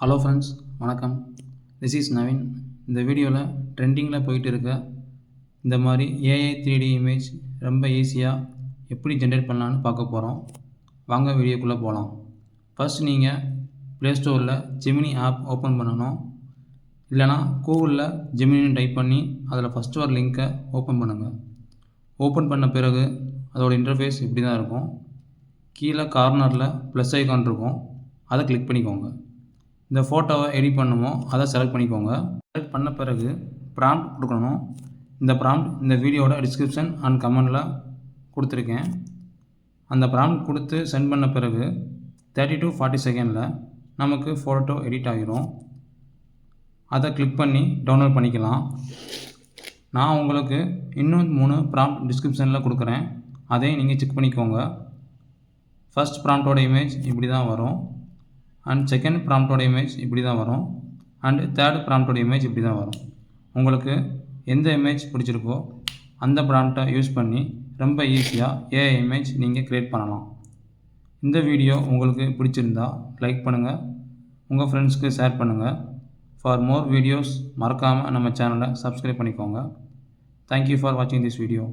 Hello friends, வணக்கம். This is Naveen. இந்த வீடியோவில் ட்ரெண்டிங்கில் போயிட்டு இருக்க இந்த மாதிரி ஏஐ 3D இமேஜ் ரொம்ப ஈஸியாக எப்படி ஜென்ரேட் பண்ணலான்னு பார்க்க போகிறோம். வாங்க வீடியோக்குள்ளே போகலாம். ஃபர்ஸ்ட் நீங்கள் ப்ளே ஸ்டோரில் ஜெமினி ஆப் ஓப்பன் பண்ணணும். இல்லைனா கூகுளில் ஜெமினின்னு டைப் பண்ணி அதில் ஃபஸ்ட்டு ஒரு லிங்க்கை ஓப்பன் பண்ணுங்கள். ஓப்பன் பண்ண பிறகு அதோட இன்டர்ஃபேஸ் இப்படி தான் இருக்கும். கீழே கார்னரில் ப்ளஸ் ஐக்கான் இருக்கும், அதை கிளிக் பண்ணிக்கோங்க. இந்த ஃபோட்டோவை எடிட் பண்ணுமோ அதை செலக்ட் பண்ணிக்கோங்க. செலக்ட் பண்ண பிறகு ப்ராம்ப்ட் கொடுக்கணும். இந்த ப்ராம்ப்ட் இந்த வீடியோட டிஸ்கிரிப்ஷன் அண்ட் கமெண்டில் கொடுத்துருக்கேன். அந்த ப்ராம்ப்ட் கொடுத்து சென்ட் பண்ண பிறகு 30 to 40 செகண்டில் நமக்கு ஃபோட்டோ எடிட் ஆகிரும். அதை கிளிக் பண்ணி டவுன்லோட் பண்ணிக்கலாம். நான் உங்களுக்கு இன்னும் 3 ப்ராம்ப்ட் டிஸ்கிரிப்ஷனில் கொடுக்குறேன், அதையும் நீங்கள் செக் பண்ணிக்கோங்க. ஃபர்ஸ்ட் ப்ராம்ப்டோட இமேஜ் இப்படி தான் வரும், அண்ட் செகண்ட் ப்ராம்ப்டோட இமேஜ் இப்படி தான் வரும், அண்ட் தேர்ட் ப்ராம்ப்டோட இமேஜ் இப்படி தான் வரும். உங்களுக்கு எந்த இமேஜ் பிடிச்சிருக்கோ அந்த ப்ராம்ப்டை யூஸ் பண்ணி ரொம்ப ஈஸியாக ஏஐ இமேஜ் நீங்கள் க்ரியேட் பண்ணலாம். இந்த வீடியோ உங்களுக்கு பிடிச்சிருந்தா லைக் பண்ணுங்கள், உங்கள் ஃப்ரெண்ட்ஸ்க்கு ஷேர் பண்ணுங்கள். ஃபார் மோர் வீடியோஸ் மறக்காமல் நம்ம சேனலை சப்ஸ்கிரைப் பண்ணிக்கோங்க. தேங்க்யூ ஃபார் வாட்சிங் திஸ் வீடியோ.